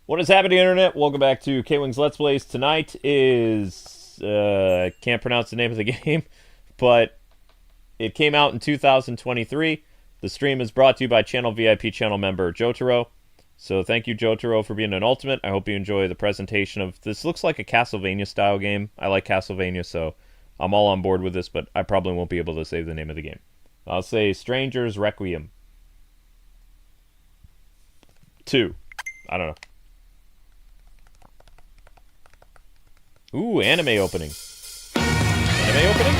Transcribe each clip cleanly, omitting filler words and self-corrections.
What is happening, Internet? Welcome back to KwingsLetsPlays. Tonight is... can't pronounce the name of the game, but it came out in 2023. The stream is brought to you by channel VIP channel member Jotaro. So thank you, Jotaro, for being an ultimate. I hope you enjoy the presentation of... This looks like a Castlevania-style game. I like Castlevania, so I'm all on board with this, but I probably won't be able to say the name of the game. I'll say Stranger's Requiem 2. I don't know. Ooh, anime opening. Anime opening?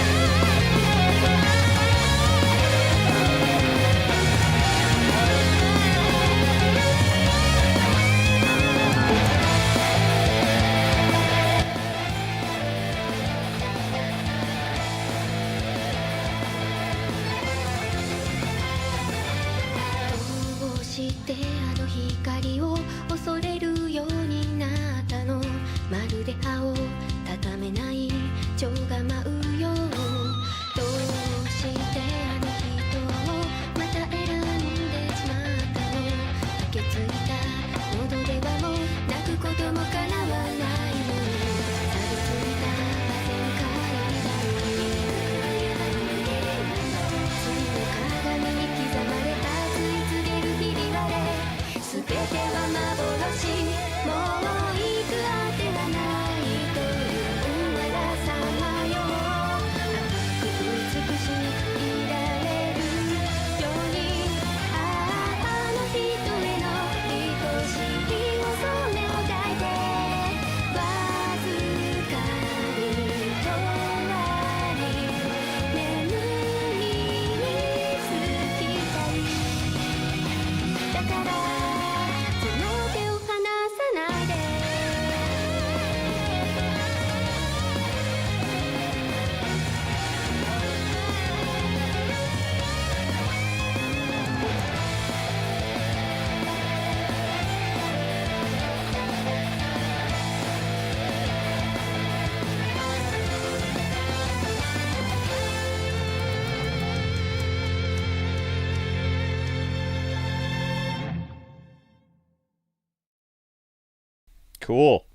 Cool.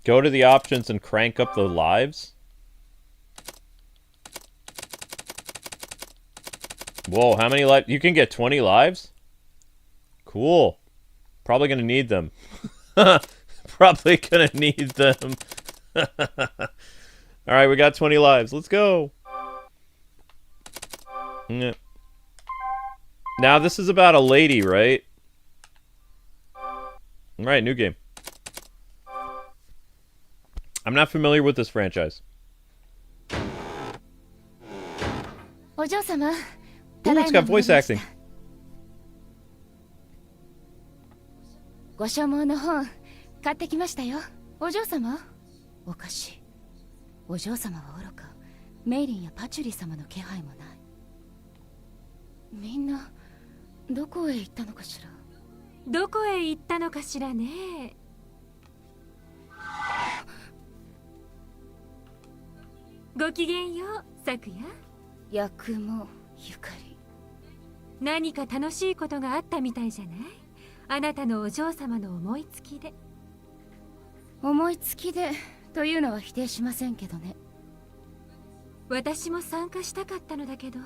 Go to the options and crank up the lives. Whoa, how many lives? You can get 20 lives? Cool. Probably gonna need them. Probably gonna need them. Alright, we got 20 lives. Let's go. Yeah. Now, this is about a lady, right? Alright, new game. I'm not familiar with this franchise. Ooh, it's got voice acting. ご所望の本買ってきましたよ。お嬢様？おかしい。お嬢様はおろか、メイリンやパチュリ様の気配もない。みんなどこへ行ったのかしら。どこへ行ったのかしらね。ごきげんよう、昨夜。八雲ゆかり。何か楽しいことがあったみたいじゃない？あなたのお嬢様の思いつきで。思いつきでというのは否定しませんけどね。私も参加したかったのだけど。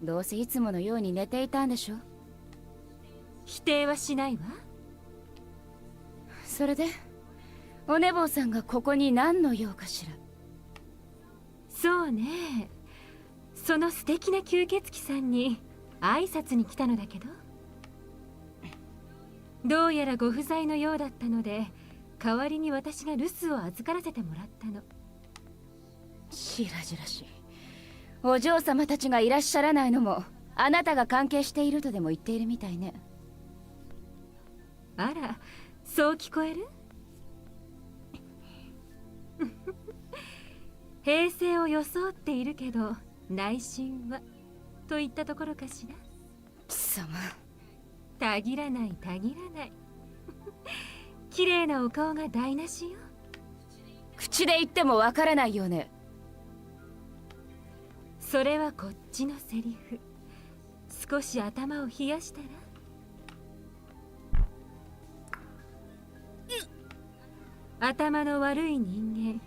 どうせいつものように寝ていたんでしょ。否定はしないわ。それでお寝坊さんがここに何の用かしら。そうね、その素敵な吸血鬼さんに挨拶に来たのだけど、どうやらご不在のようだったので、代わりに私が留守を預からせてもらったの。しらじらしい。お嬢様たちがいらっしゃらないのもあなたが関係しているとでも言っているみたいね。あら、そう聞こえる？平静を装っているけど内心はといったところかしら。貴様、たぎらないたぎらない。綺麗なお顔が台無しよ。口で言ってもわからないよね。それはこっちのセリフ。少し頭を冷やしたら。頭の悪い人間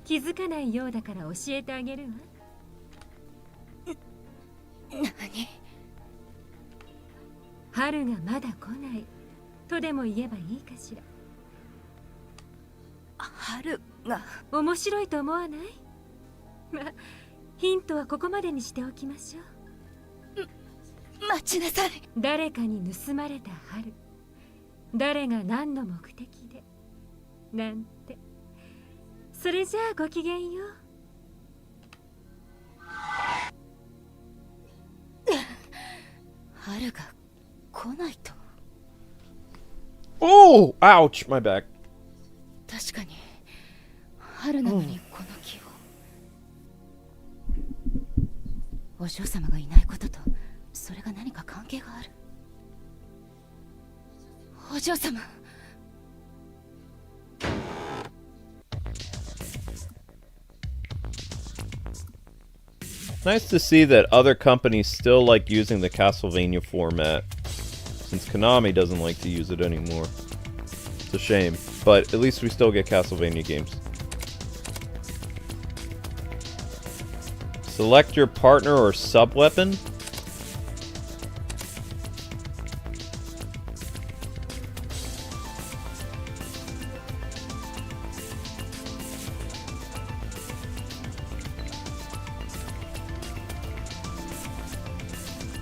気づかないようだから教えてあげるわ。何？春がまだ来ないとでも言えばいいかしら。春が面白いと思わない？ま、ヒントはここまでにしておきましょう。待ちなさい。誰かに盗まれた春、誰が何の目的でなんて。それじゃあごきげんよう。春が来ないと。 Oh! Ouch! My back. 確かに春なのにこの木を、お嬢様がいないこととそれが何か関係がある。お嬢様。Nice to see that other companies still like using the Castlevania format, since Konami doesn't like to use it anymore. It's a shame, but at least we still get Castlevania games. Select your partner or sub-weapon?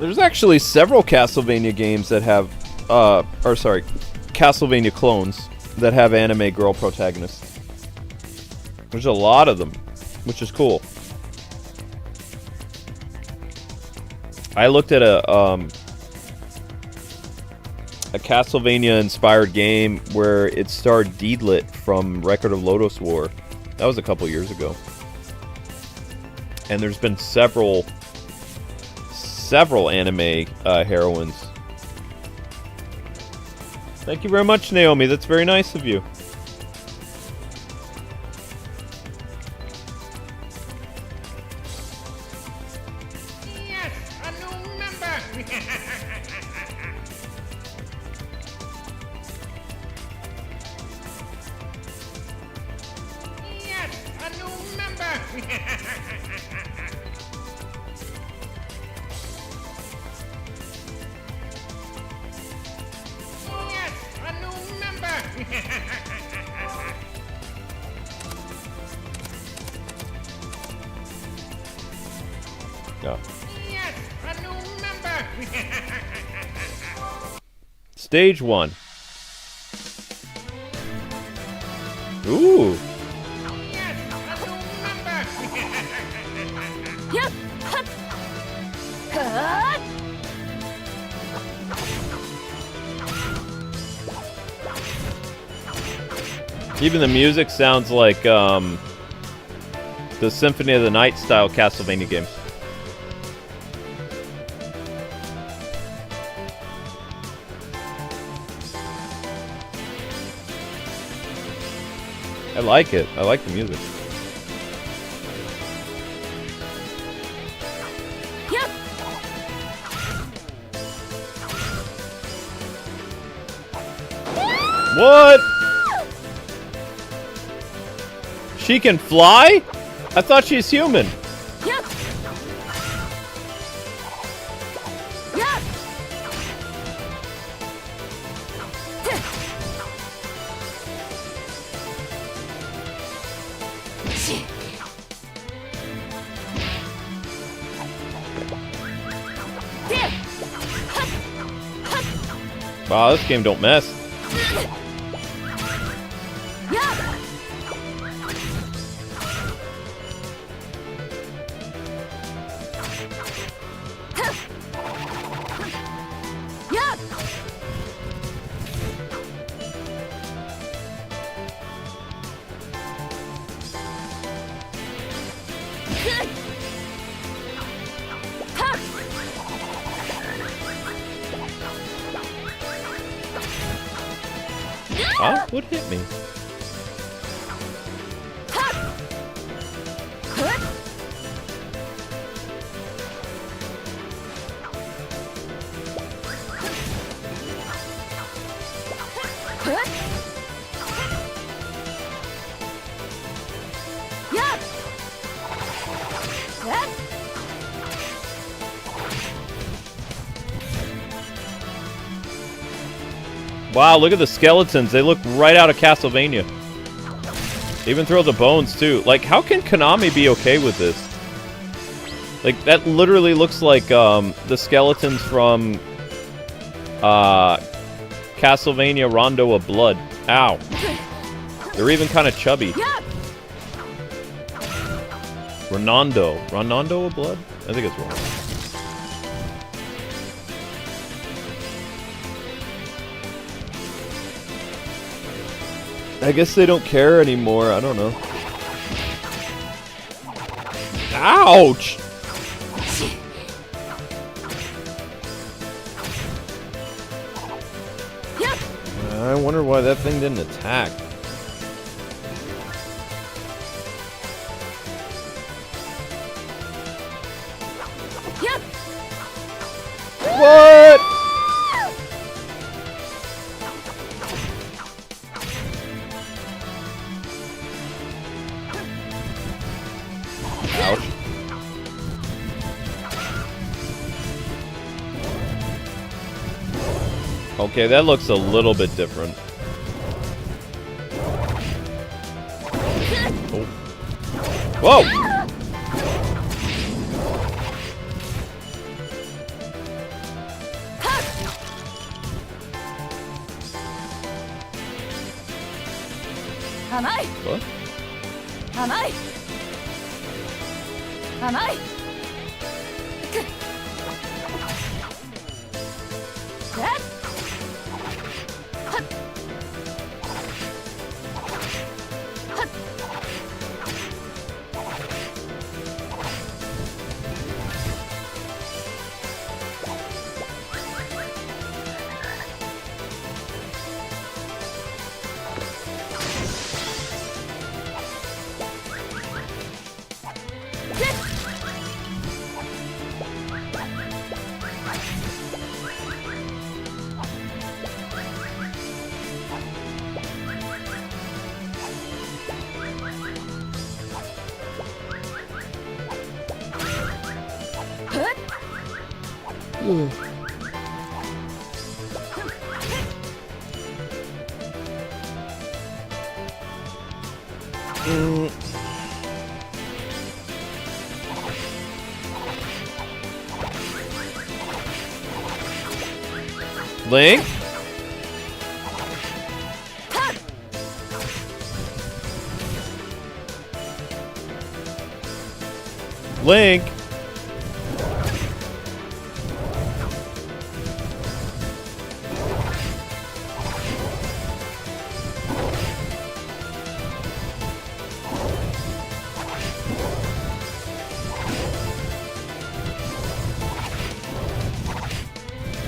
There's actually several Castlevania games that have, Castlevania clones that have anime girl protagonists. There's a lot of them, which is cool. I looked at a Castlevania-inspired game where it starred Deedlit from Record of Lodoss War. That was a couple years ago. And there's been several anime heroines. Thank you very much, Naomi. That's very nice of you. Yes, a new member. Yes, a new member. Yeah. Yes, a new member. Stage 1. Ooh. Yes, a new member. Yep. Hut. Even the music sounds like the Symphony of the Night style Castlevania games. I like it. I like the music. Yep. What? She can fly? I thought she's human. Yep. Yep. Wow, this game don't mess. Huh? What hit me? Wow, look at the skeletons. They look right out of Castlevania. They even throw the bones, too. Like, how can Konami be okay with this? Like, that literally looks like the skeletons from Castlevania Rondo of Blood. Ow. They're even kind of chubby. Rondo of Blood? I think it's wrong. I guess they don't care anymore. I don't know. Ouch! I wonder why that thing didn't attack. What? Ouch. Okay, that looks a little bit different. Oh. Whoa! What? Link? Link?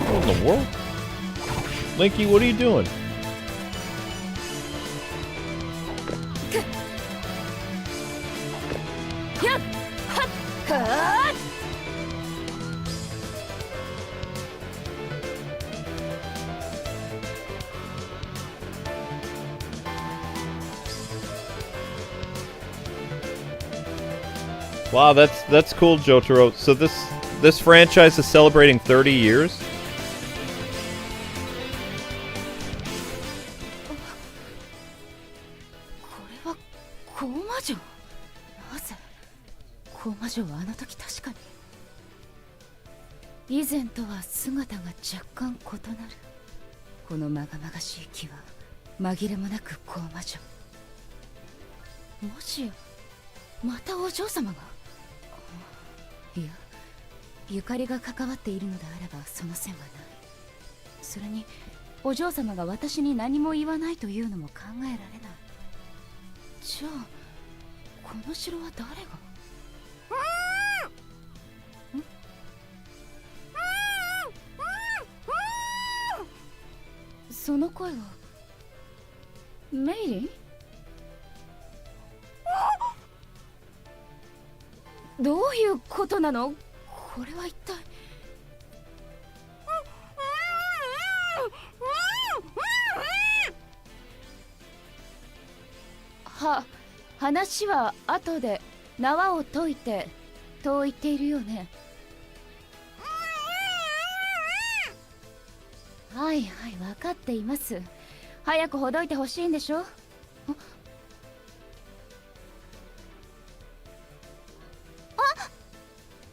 What in the world? Linky, what are you doing? Wow, that's cool, Jotaro. So this franchise is celebrating 30 years? Koumajou はあの時確かに以前とは姿が若干異なる。このまがまがしい木は紛れもなくKoumajou。もしやまたお嬢様が？いや、ゆかりが関わっているのであればその線はない。それにお嬢様が私に何も言わないというのも考えられない。じゃあこの城は誰が？その声はメイリン？どういうことなの？これは一体。話は後で縄を解いてと言っているよね。はいはい分かっています。早くほどいてほしいんでしょ。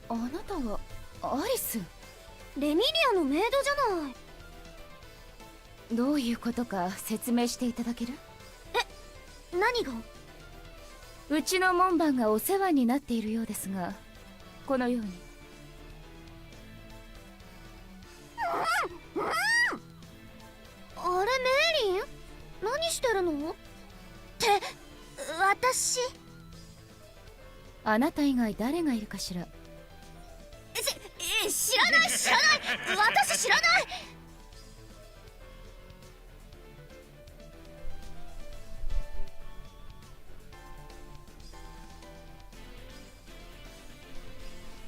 あなたはアリス。レミリアのメイドじゃない。どういうことか説明していただける？何が？うちの門番がお世話になっているようですが、このように。あれメイリン？何してるの？って私。あなた以外誰がいるかしら。知らない知らない。私知らない。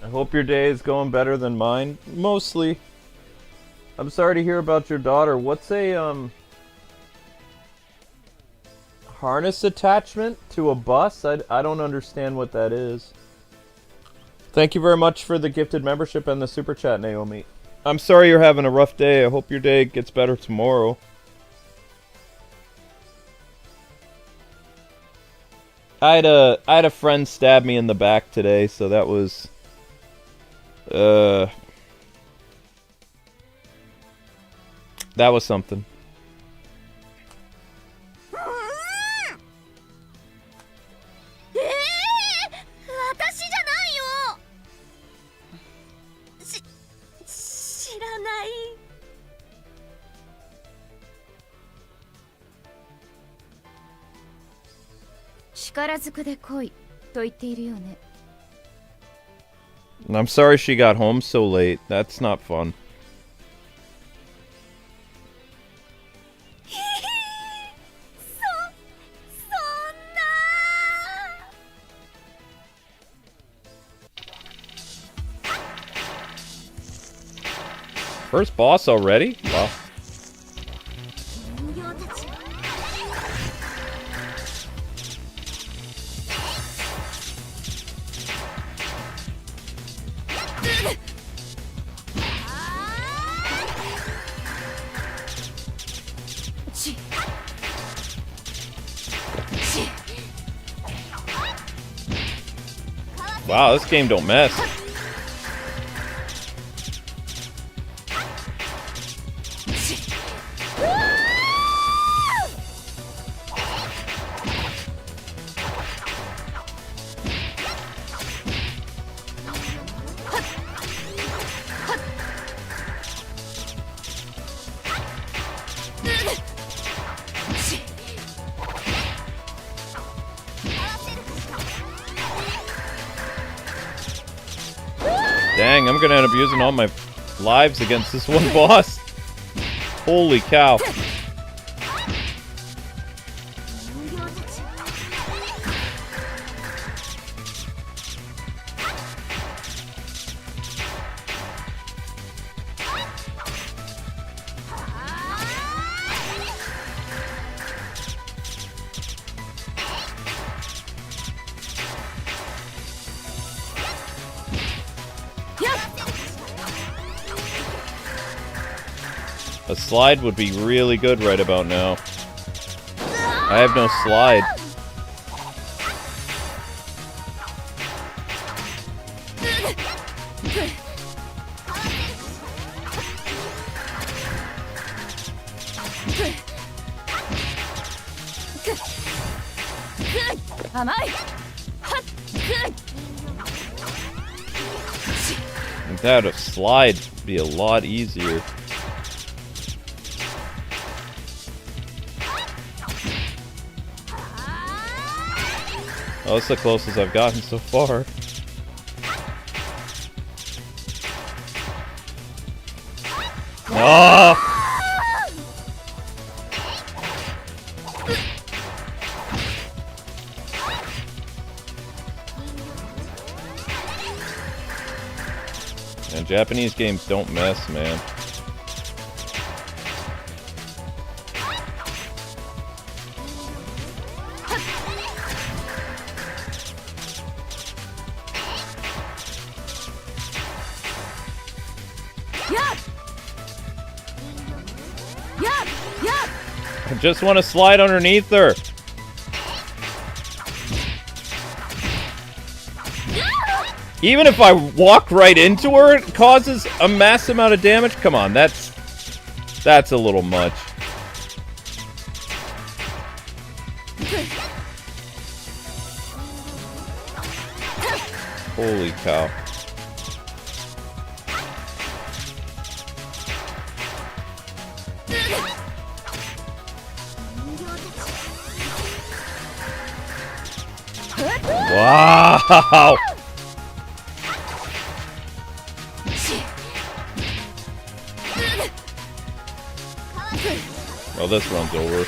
I hope your day is going better than mine. Mostly. I'm sorry to hear about your daughter. What's a harness attachment to a bus? I don't understand what that is. Thank you very much for the gifted membership and the super chat, Naomi. I'm sorry you're having a rough day. I hope your day gets better tomorrow. I had a friend stab me in the back today, so that was that was something. 私じゃないよ。知らない。力ずくで来いと言っているよね。I'm sorry she got home so late. That's not fun. First boss already? Wow. Wow, this game don't mess. Dang, I'm gonna end up using all my lives against this one boss. Holy cow. A slide would be really good right about now. I have no slide. Without a slide, it'd be a lot easier. Oh, that's the closest I've gotten so far. Oh! And Japanese games don't mess, man. I just want to slide underneath her. Even if I walk right into her, it causes a mass amount of damage. Come on, that's a little much. Holy cow. Wow! Oh, this run's over.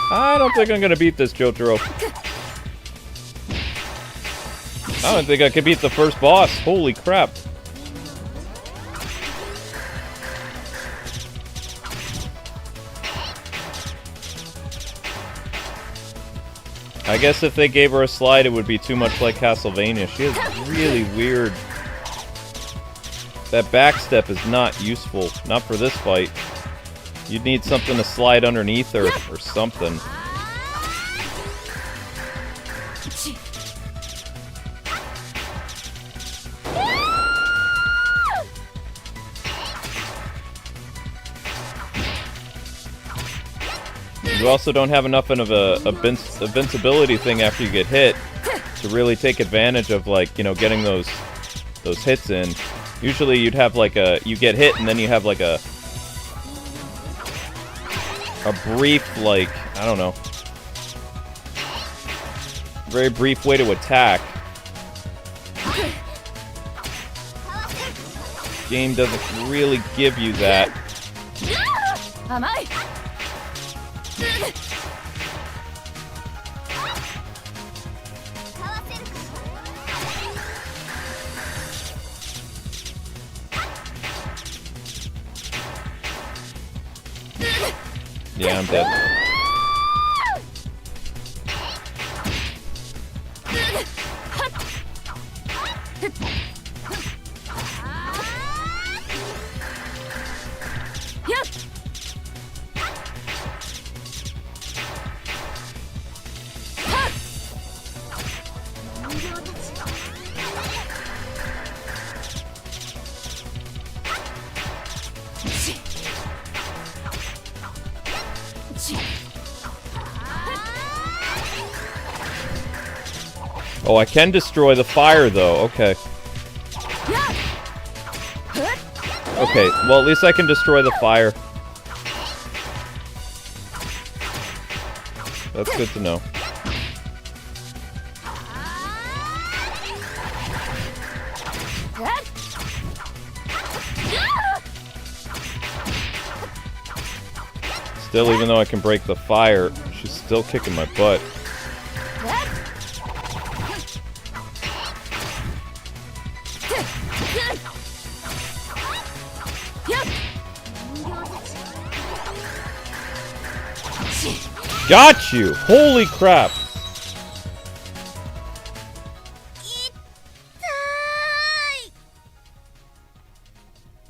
I don't think I'm gonna beat this, Jotaro. I don't think I can beat the first boss. Holy crap. I guess if they gave her a slide, it would be too much like Castlevania. She is really weird. That backstep is not useful. Not for this fight. You'd need something to slide underneath her or something. You also don't have enough of a invincibility thing after you get hit to really take advantage of, like, you know, getting those hits in. Usually you'd have like you get hit and then you have like a brief, like, I don't know, very brief way to attack. Game doesn't really give you that. Yeah, I'm dead. Oh, I can destroy the fire, though. Okay. Okay, well, at least I can destroy the fire. That's good to know. Still, even though I can break the fire, she's still kicking my butt. Got you! Holy crap!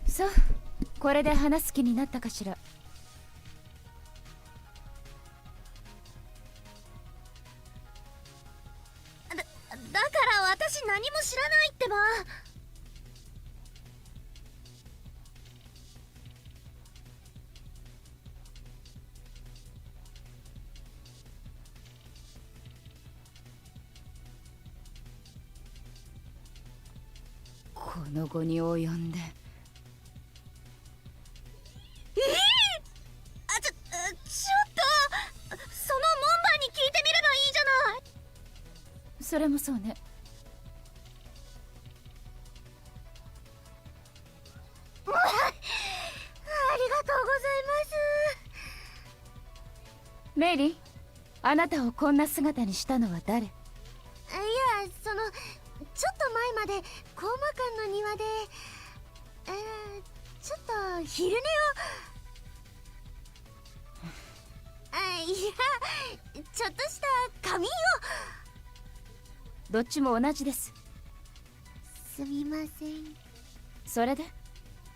そう、これで話す気になったかしら。だから私何も知らないってば。この後に及んで。ちょっと、その門番に聞いてみればいいじゃない。それもそうね。ありがとうございます。メイリー、あなたをこんな姿にしたのは誰？いや、ちょっと前まで工務館の庭で昼寝をいやちょっとした仮眠を。どっちも同じです。すみません。それで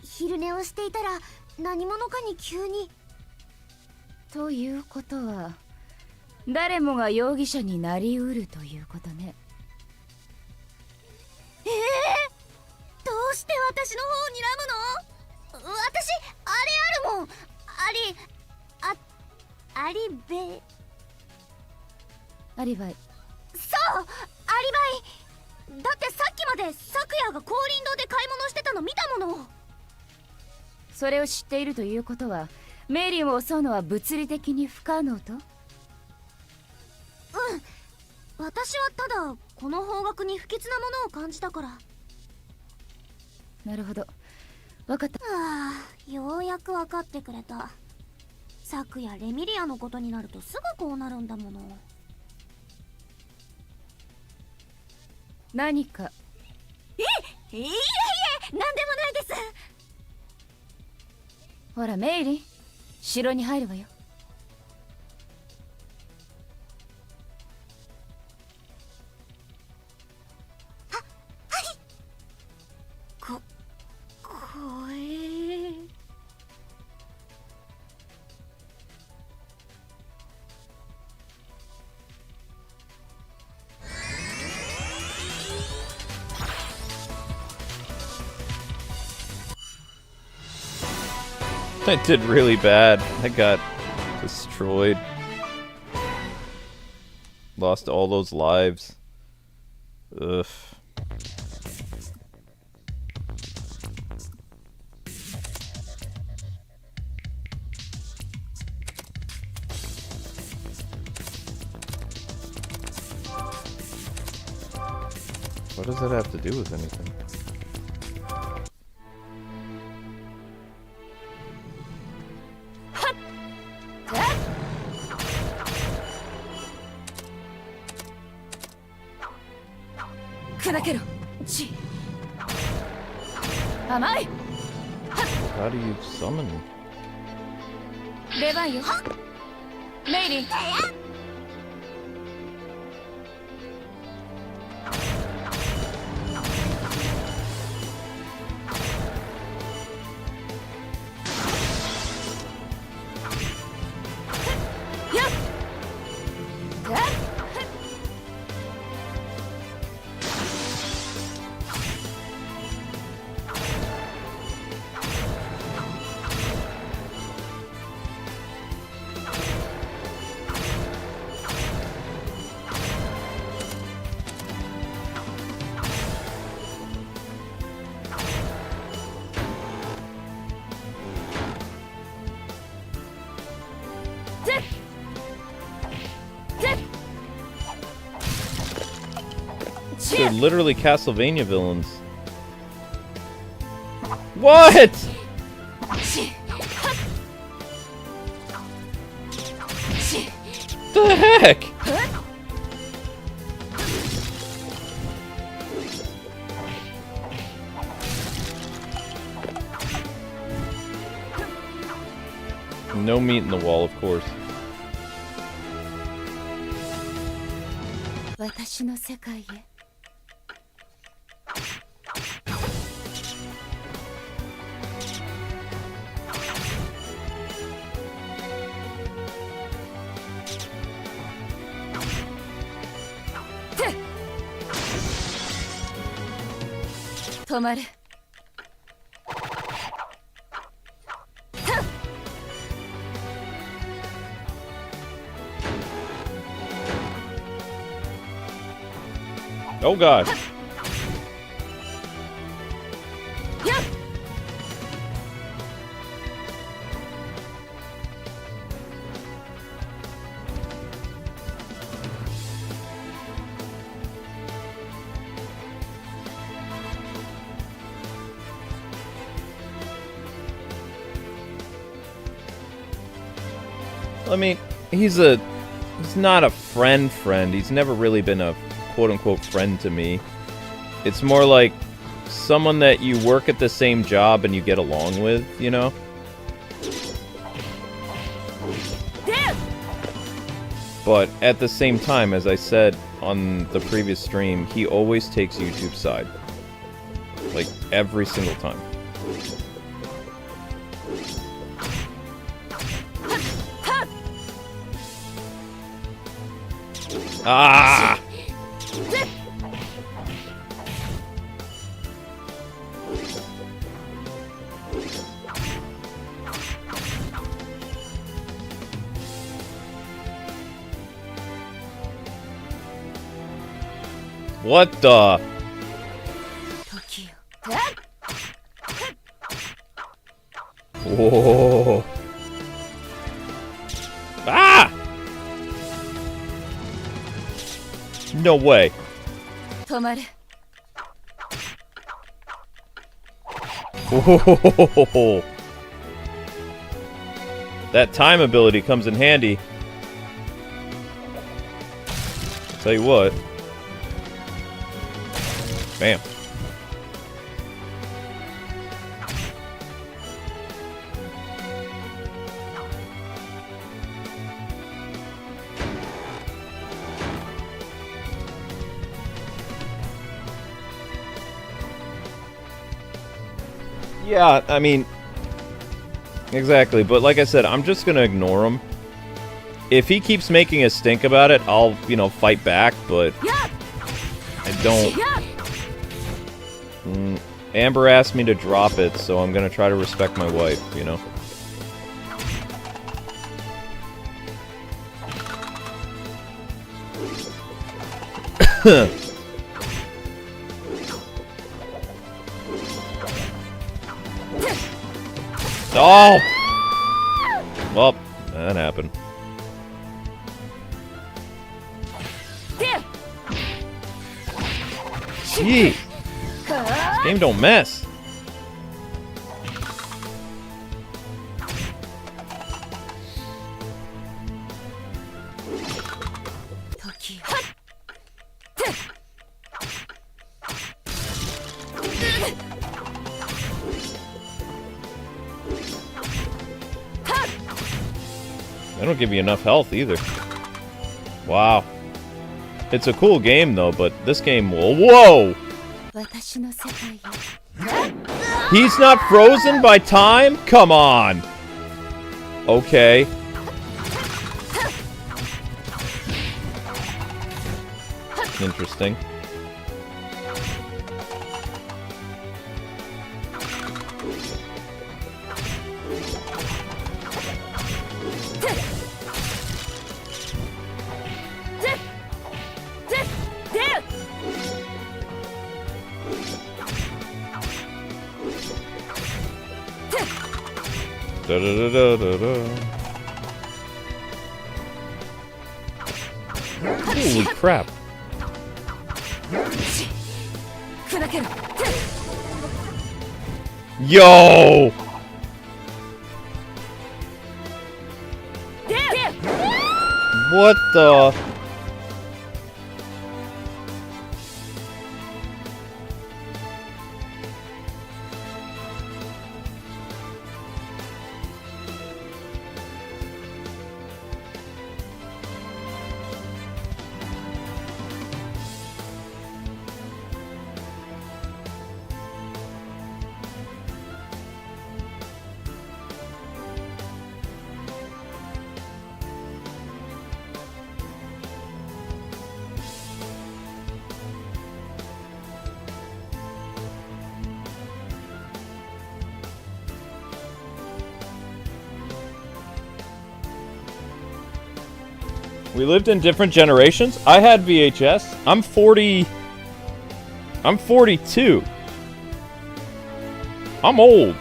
昼寝をしていたら何者かに急に。ということは誰もが容疑者になりうるということね。どうして私の方を睨むの？私あれあるもん。アリベ。アリバイ。そうアリバイだって、さっきまで昨夜が高林堂で買い物してたの見たもの。それを知っているということはメイリンを襲うのは物理的に不可能と。私はただこの方角に不吉なものを感じたから。なるほど、分かった。ようやく分かってくれた。昨夜レミリアのことになるとすぐこうなるんだもの。何か。いえ何でもないです。ほらメイリン、城に入るわよ。怖え。I did really bad. I got destroyed. Lost all those lives. Ugh. What does that have to do with anything? How do you summon? 出番よ。メイリン。They're literally Castlevania villains. What? The heck? No meat in the wall, of course. 私の世界へ。止まれ。Oh god. I mean, he's not a friend. He's never really been a quote-unquote friend to me. It's more like someone that you work at the same job and you get along with, you know? But at the same time, as I said on the previous stream, he always takes YouTube's side. Like, every single time. Ah! What the? Whoa. Ah! No way. 止まれ。 Whoa. That time ability comes in handy. Tell you what. Bam. Yeah, I mean, exactly, but like I said, I'm just gonna ignore him. If he keeps making a stink about it, I'll, you know, fight back, but I don't. Amber asked me to drop it, so I'm gonna try to respect my wife, you know? Oh! Well, that happened. Gee! This game don't mess. They don't give you enough health either. Wow. It's a cool game though, but this game will. Whoa! He's not frozen by time? Come on! Okay. Interesting. Da, da, da, da, da. Holy crap. Yo! What the? We lived in different generations. I had VHS. I'm 40. I'm 42. I'm old.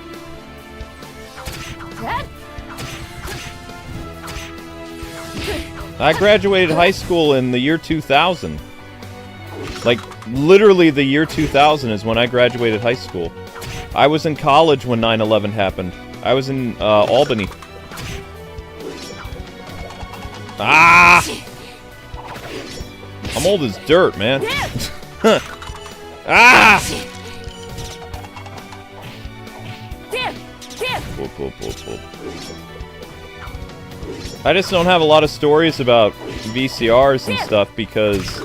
I graduated high school in the year 2000. Like, literally the year 2000 is when I graduated high school. I was in college when 9/11 happened. I was in Albany. Ah! I'm old as dirt, man. Ah! Whoop, whoop, whoop, whoop. I just don't have a lot of stories about VCRs and stuff because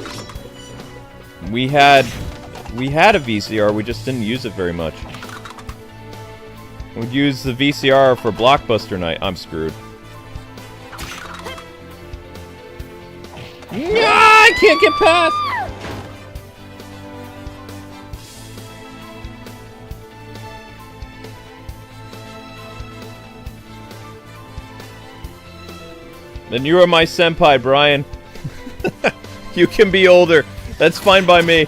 we had a VCR, we just didn't use it very much. We'd use the VCR for Blockbuster night. I'm screwed. I can't get past! Then you are my senpai, Brian. You can be older. That's fine by me.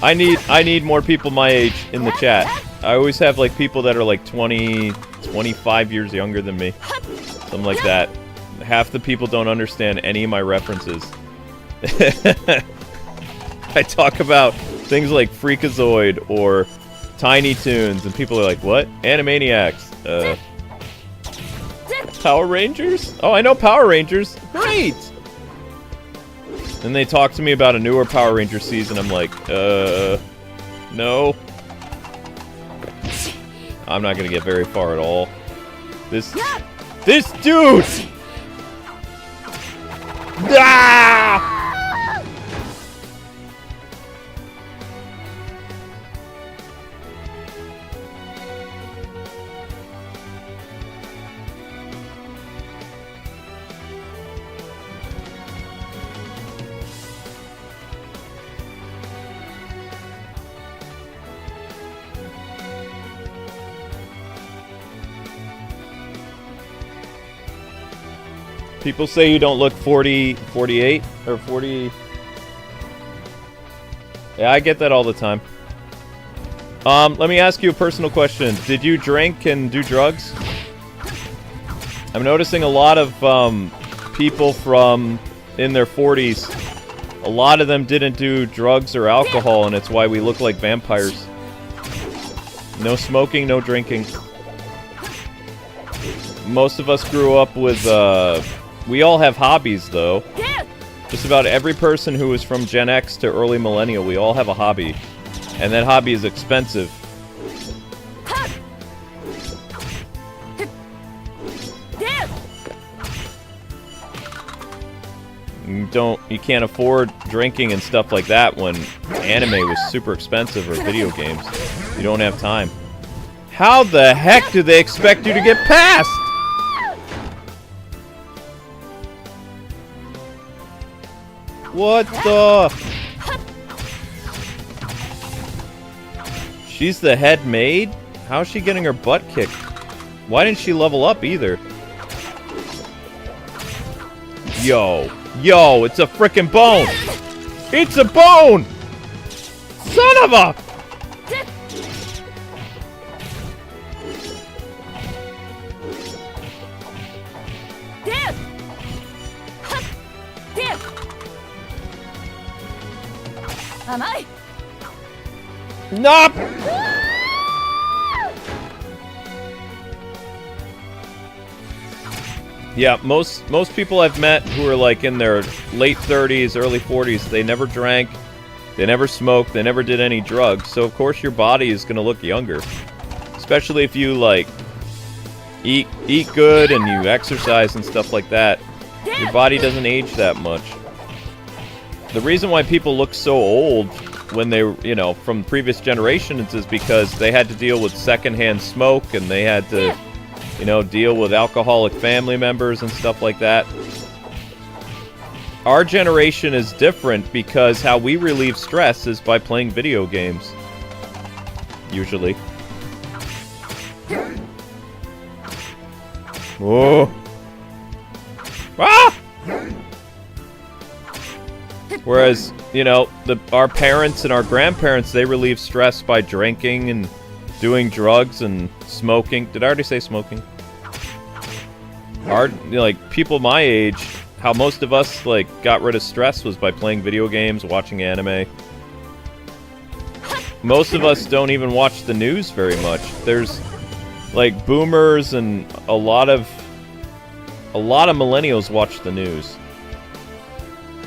I need more people my age in the chat. I always have like people that are like 20, 25 years younger than me. Something like that. Half the people don't understand any of my references. I talk about things like Freakazoid or Tiny Toons, and people are like, what? Animaniacs. Power Rangers? Oh, I know Power Rangers. Great! Then they talk to me about a newer Power Ranger season. I'm like, no. I'm not gonna get very far at all. This dude! Ah! People say you don't look 40, 48, or 40... Yeah, I get that all the time. Let me ask you a personal question. Did you drink and do drugs? I'm noticing a lot of, people from in their 40s. A lot of them didn't do drugs or alcohol, and it's why we look like vampires. No smoking, no drinking. Most of us grew up with, we all have hobbies, though. Just about every person who is from Gen X to early millennial, we all have a hobby. And that hobby is expensive. You can't afford drinking and stuff like that when anime was super expensive or video games. You don't have time. How the heck do they expect you to get past? What the? She's the head maid? How's she getting her butt kicked? Why didn't she level up either? Yo, it's a frickin' bone! It's a bone! Son of a... Nope! Yeah, most people I've met who are like in their late 30s, early 40s, they never drank, they never smoked, they never did any drugs. So of course your body is gonna look younger, especially if you like eat good and you exercise and stuff like that. Your body doesn't age that much. The reason why people look so old when they, you know, from previous generations is because they had to deal with secondhand smoke and they had to, you know, deal with alcoholic family members and stuff like that. Our generation is different because how we relieve stress is by playing video games. Usually. Oh. Ah! Whereas, you know, our parents and our grandparents, they relieve stress by drinking and doing drugs and smoking. Did I already say smoking? Like, people my age, how most of us, like, got rid of stress was by playing video games, watching anime. Most of us don't even watch the news very much. There's, like, boomers and a lot of millennials watch the news.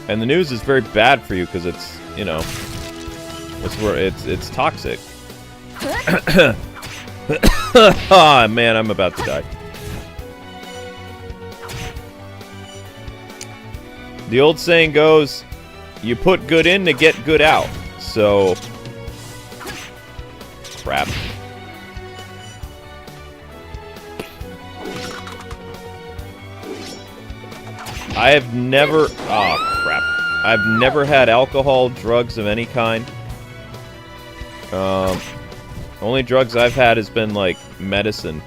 And the news is very bad for you because it's, you know, it's toxic. Ah, man, I'm about to die. The old saying goes, you put good in to get good out. So... Crap. I have never... Oh, crap. I've never had alcohol, drugs of any kind. Only drugs I've had has been, like, medicine.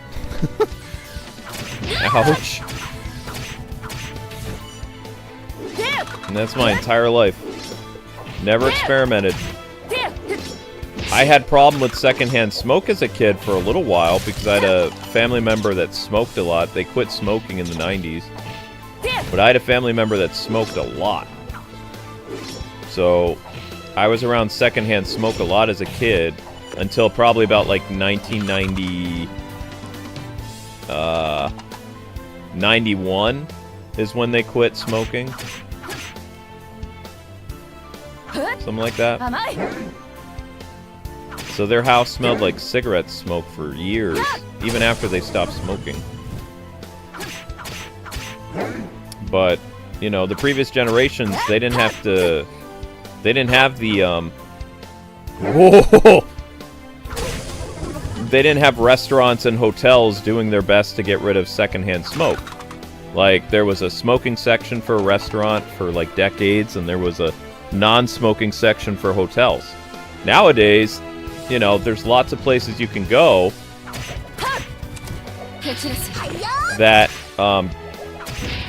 Ouch. And that's my entire life. Never experimented. I had problem with secondhand smoke as a kid for a little while because I had a family member that smoked a lot. They quit smoking in the 90s. But I had a family member that smoked a lot. So I was around secondhand smoke a lot as a kid until probably about like 1991 is when they quit smoking. Something like that. So their house smelled like cigarette smoke for years, even after they stopped smoking. But, you know, the previous generations, they didn't have to... They didn't have the, Whoa! They didn't have restaurants and hotels doing their best to get rid of secondhand smoke. Like, there was a smoking section for a restaurant for, like, decades, and there was a non-smoking section for hotels. Nowadays, you know, there's lots of places you can go that,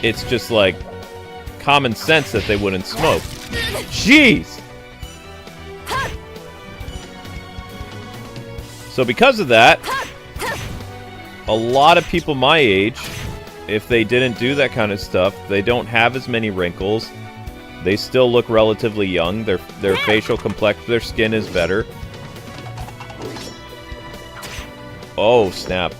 it's just, like, common sense that they wouldn't smoke. Jeez! So because of that, a lot of people my age, if they didn't do that kind of stuff, they don't have as many wrinkles. They still look relatively young. Their facial complexion, their skin is better. Oh, snap.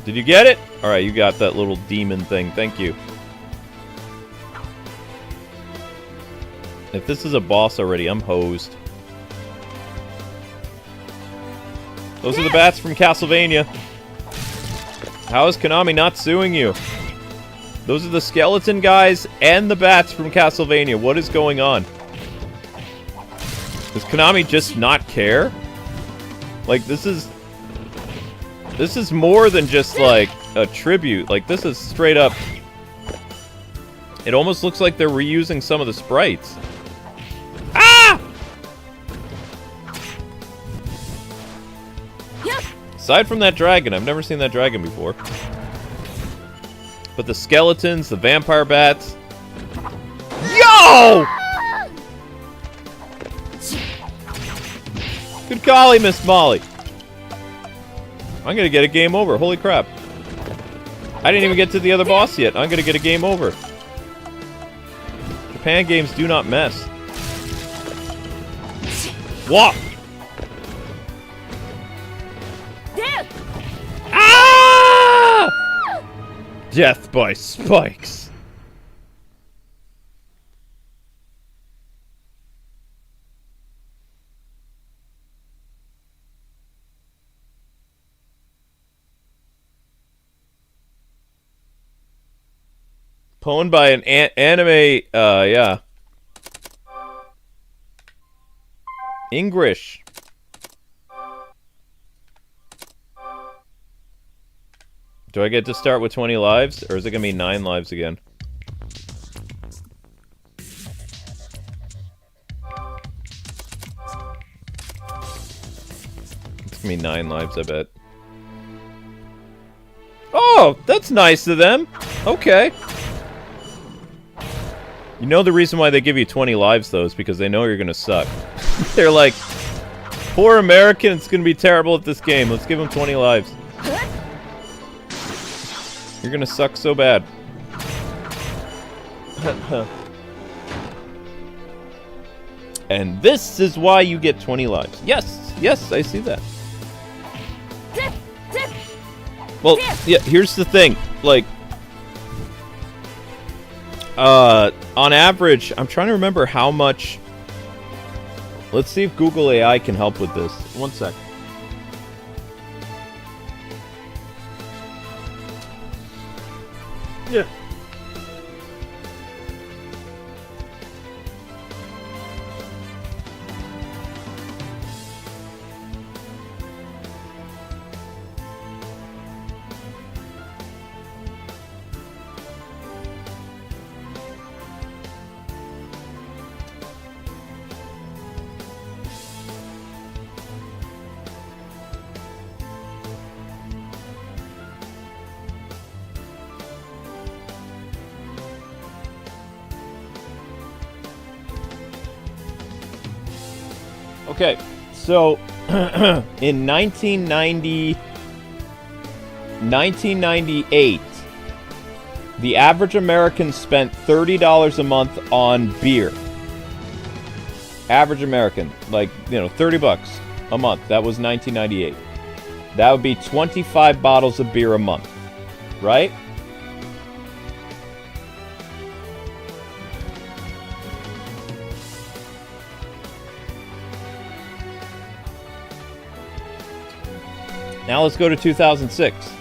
Did you get it? Alright, you got that little demon thing. Thank you. If this is a boss already, I'm hosed. Those are the bats from Castlevania. How is Konami not suing you? Those are the skeleton guys and the bats from Castlevania. What is going on? Does Konami just not care? Like, this is more than just, like, a tribute. Like, this is straight up... It almost looks like they're reusing some of the sprites. Ah! Aside from that dragon, I've never seen that dragon before. But the skeletons, the vampire bats... Yo! Good golly, Miss Molly. I'm gonna get a game over. Holy crap. I didn't even get to the other boss yet. I'm gonna get a game over. Japan games do not mess. Walk! Ah! Death by spikes. Pwned by an anime, yeah. English. Do I get to start with 20 lives, or is it gonna be 9 lives again? It's gonna be 9 lives, I bet. Oh, that's nice of them. Okay. You know the reason why they give you 20 lives, though, is because they know you're gonna suck. They're like, poor American, it's gonna be terrible at this game. Let's give them 20 lives. You're gonna suck so bad. And this is why you get 20 lives. Yes, yes, I see that. Well, yeah, here's the thing. Like, on average, I'm trying to remember how much Let's see if Google AI can help with this. One sec. Yeah. Okay, so in 1998, the average American spent $30 a month on beer. Average American, like, you know, 30 bucks a month. That was 1998. That would be 25 bottles of beer a month, right? Now let's go to 2006.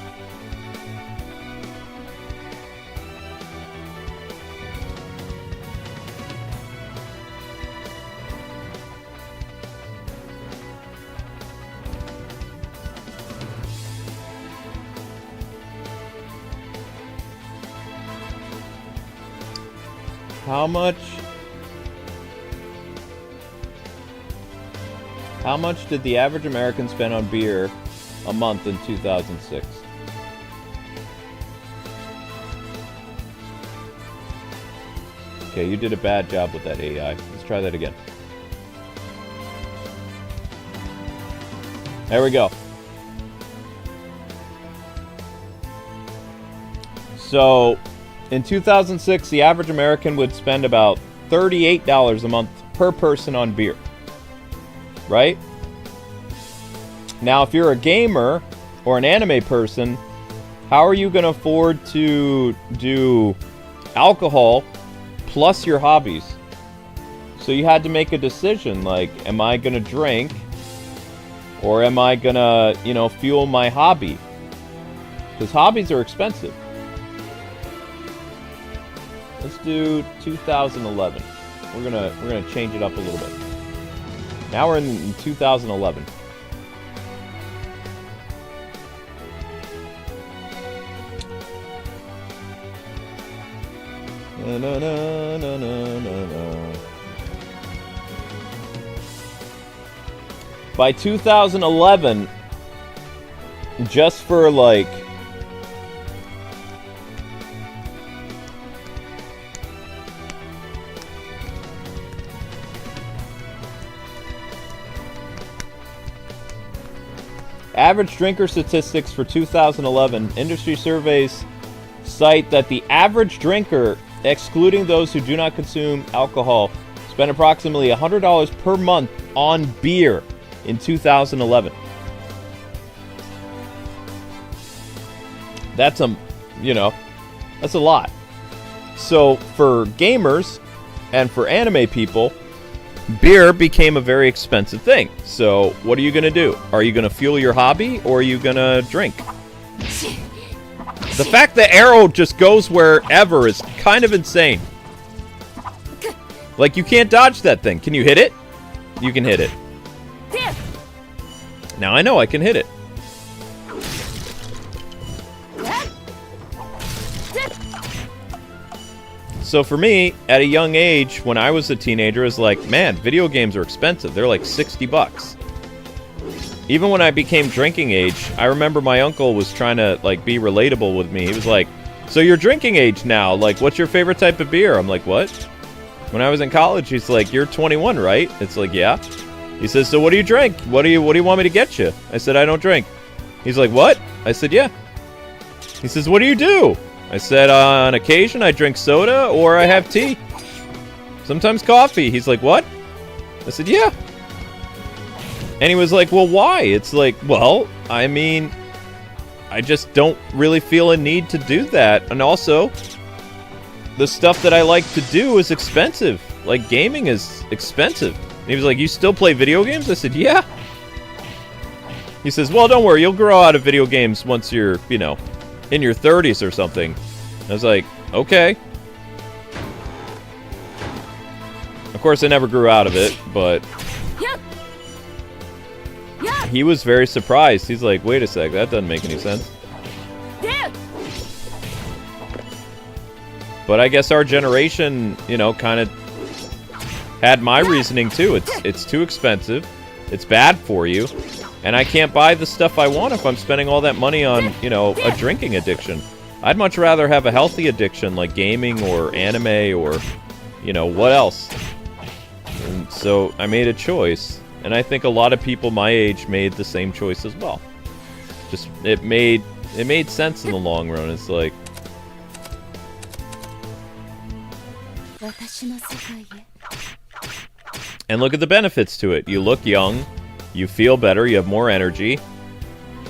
How much did the average American spend on beer a month in 2006? Okay, you did a bad job with that AI. Let's try that again. There we go. So, in 2006, the average American would spend about $38 a month per person on beer. Right? Now, if you're a gamer or an anime person, how are you going to afford to do alcohol plus your hobbies? So you had to make a decision, like, am I going to drink or am I going to, you know, fuel my hobby? Because hobbies are expensive. Let's do 2011. We're gonna change it up a little bit. Now we're in 2011. Na, na, na, na, na, na. By 2011, just for like average drinker statistics for 2011, industry surveys cite that the average drinker, excluding those who do not consume alcohol, spent approximately $100 per month on beer in 2011. That's that's a lot. So for gamers and for anime people, beer became a very expensive thing. So what are you going to do? Are you going to fuel your hobby or are you going to drink? The fact that arrow just goes wherever is kind of insane. Like, you can't dodge that thing. Can you hit it? You can hit it. Now I know I can hit it. So for me, at a young age, when I was a teenager, it was like, man, video games are expensive. They're like 60 bucks. Even when I became drinking age, I remember my uncle was trying to, like, be relatable with me. He was like, so you're drinking age now. Like, what's your favorite type of beer? I'm like, what? When I was in college, he's like, you're 21, right? It's like, yeah. He says, so what do you drink? What do you want me to get you? I said, I don't drink. He's like, what? I said, yeah. He says, what do you do? I said, on occasion, I drink soda or I have tea. Sometimes coffee. He's like, what? I said, yeah. And he was like, well, why? It's like, well, I mean, I just don't really feel a need to do that. And also, the stuff that I like to do is expensive. Like, gaming is expensive. And he was like, you still play video games? I said, yeah. He says, well, don't worry, you'll grow out of video games once you're, you know, in your 30s or something. I was like, okay. Of course, I never grew out of it, but he was very surprised. He's like, wait a sec, that doesn't make any sense. But I guess our generation, you know, kind of had my reasoning too. It's too expensive. It's bad for you. And I can't buy the stuff I want if I'm spending all that money on, you know, a drinking addiction. I'd much rather have a healthy addiction like gaming or anime or, you know, what else? And so I made a choice. And I think a lot of people my age made the same choice as well. Just, it made sense in the long run. It's like... And look at the benefits to it. You look young, you feel better, you have more energy.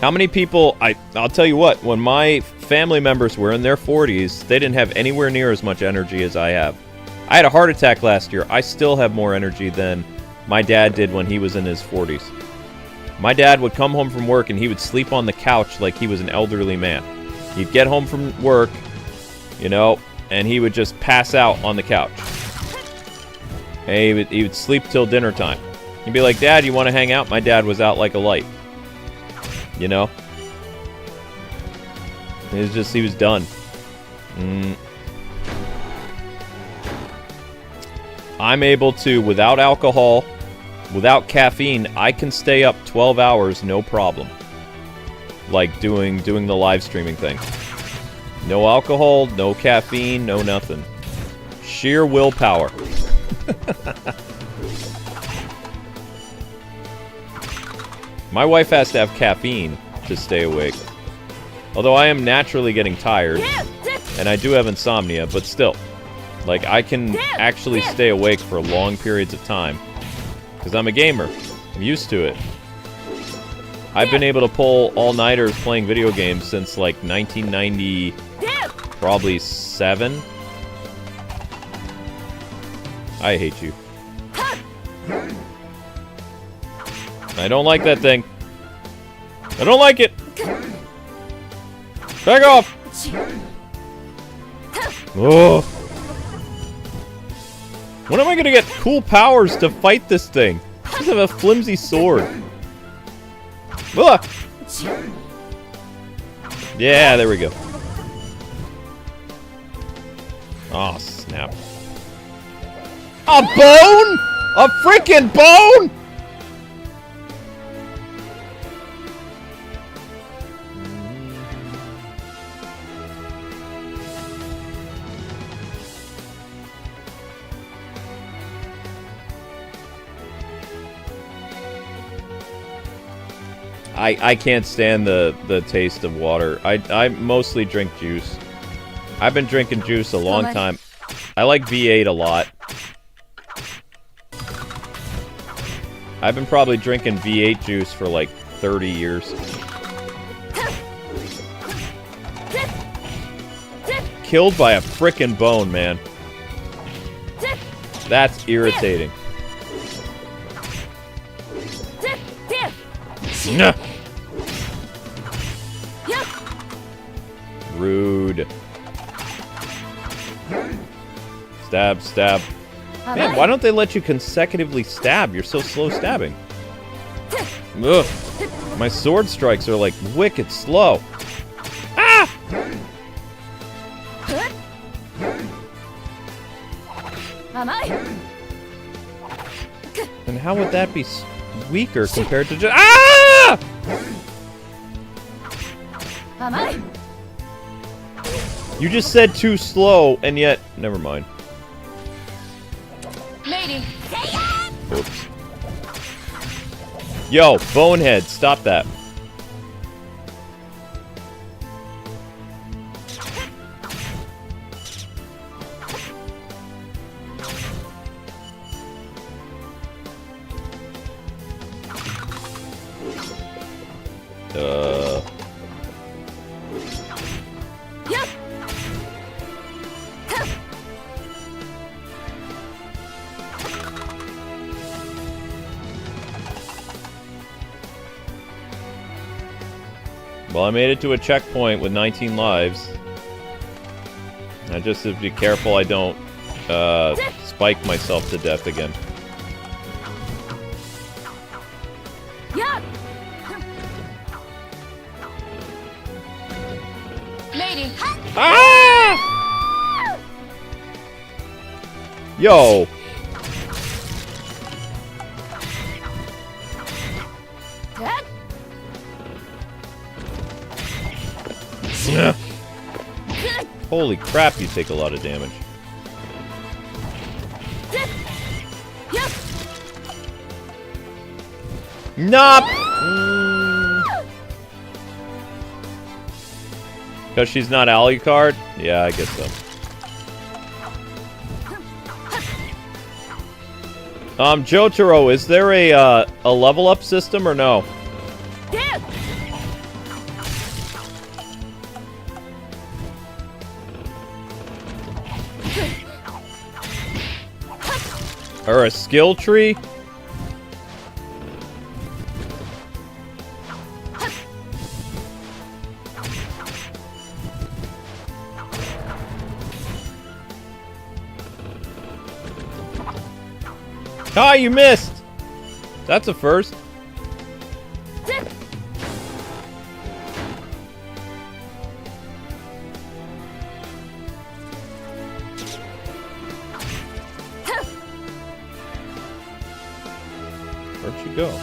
How many people... I'll tell you what, when my family members were in their 40s, they didn't have anywhere near as much energy as I have. I had a heart attack last year. I still have more energy than my dad did when he was in his 40s. My dad would come home from work and he would sleep on the couch like he was an elderly man. He'd get home from work, you know, and he would just pass out on the couch. And he would sleep till dinner time. He'd be like, Dad, you want to hang out? My dad was out like a light. You know? It was just, he was done. I'm able to, without alcohol, without caffeine, I can stay up 12 hours, no problem. Like doing the live streaming thing. No alcohol, no caffeine, no nothing. Sheer willpower. My wife has to have caffeine to stay awake. Although I am naturally getting tired, and I do have insomnia, but still. Like, I can actually stay awake for long periods of time. Because I'm a gamer. I'm used to it. I've been able to pull all-nighters playing video games since, like, 1990... probably 7? I hate you. I don't like that thing. I don't like it! Back off! Oh! When am I gonna get cool powers to fight this thing? I just have a flimsy sword. Ugh. Yeah, there we go. Oh, snap. A bone? A freaking bone? I can't stand the taste of water. I mostly drink juice. I've been drinking juice a long time. I like V8 a lot. I've been probably drinking V8 juice for like 30 years. Killed by a frickin' bone, man. That's irritating. Nah. Rude. Stab, stab. Man, why don't they let you consecutively stab? You're so slow stabbing. Ugh. My sword strikes are like wicked slow. Ah! And how would that be weaker compared to just... Ah! You just said too slow, and yet... Never mind. Oops. Yo, bonehead, stop that. Well, I made it to a checkpoint with 19 lives. I just have to be careful I don't spike myself to death again. Yeah. Lady. Ah! Yo! Holy crap, you take a lot of damage. Nope! Because she's not Alucard? Yeah, I guess so. Jotaro, is there a level up system or no? Or a skill tree? Ah, you missed! That's a first. Where'd you go?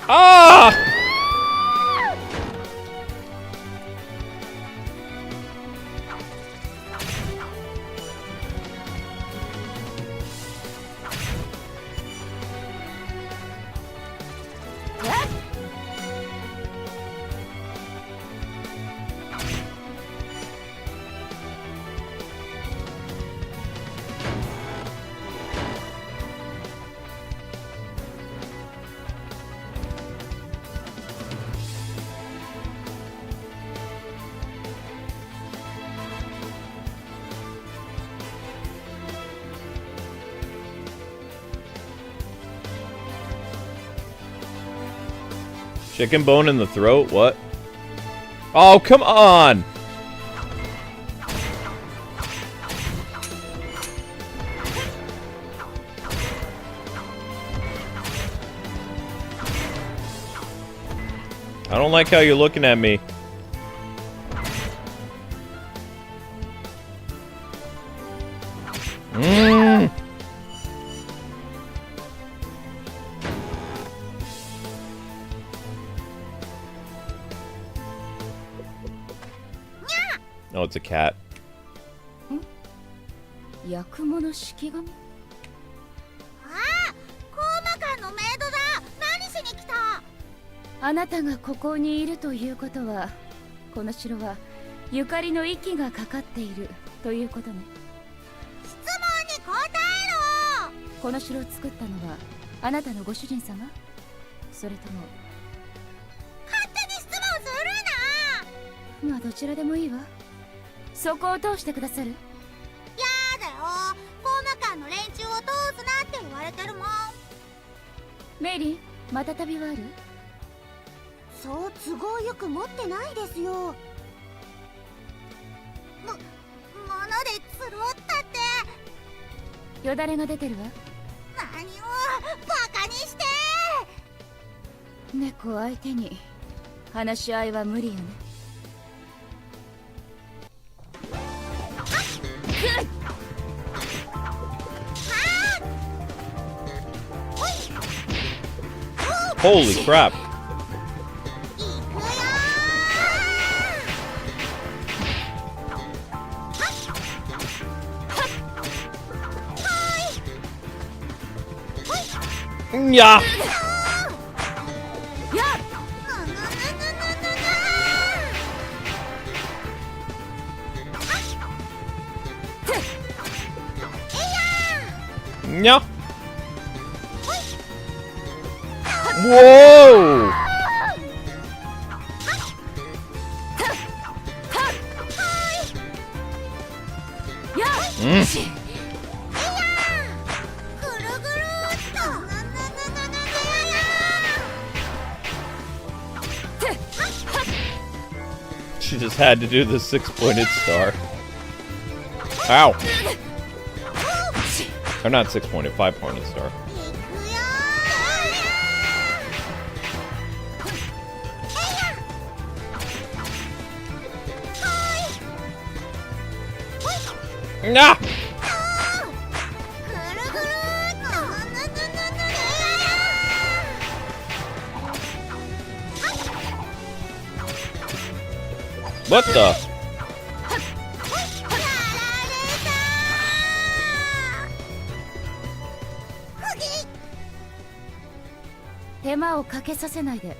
Ah! Chicken bone in the throat? What? Oh, come on! I don't like how you're looking at me. Oh, it's a cat. 役物式紙？ああ、コーマ館のメイドだ。何しに来た？あなたがここにいるということは、この城はゆかりの息がかかっているということね。質問に答えろ。この城を作ったのはあなたのご主人様？それとも勝手に質問するな。まあどちらでもいいわ。そこを通してくださる？やだよ。コーマ館の連中を通すなって言われてるもん。メイリー、また旅はある？そう都合よく持ってないですよ。物で釣ろうったって。よだれが出てるわ。何をバカにして。猫相手に話し合いは無理よね。Holy crap. Yeah. Yeah. Whoa! She just had to do the 6-pointed star. Ow! Or not 6-pointed, 5-pointed star. なっ What the? 手間をかけさせないで。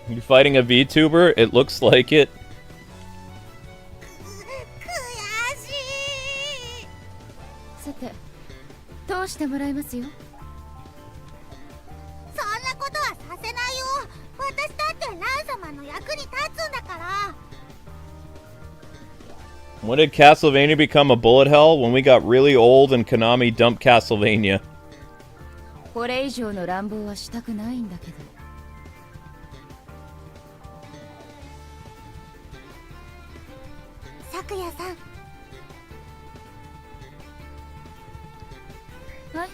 You fighting a VTuber? It looks like it. さて、通してもらいますよ。そんなことはさせないよ。私だってラン様の役に立つんだから。 When did Castlevania become a bullet hell? When we got really old and Konami dumped Castlevania. これ以上の乱暴はしたくないんだけど。咲夜さん。はい。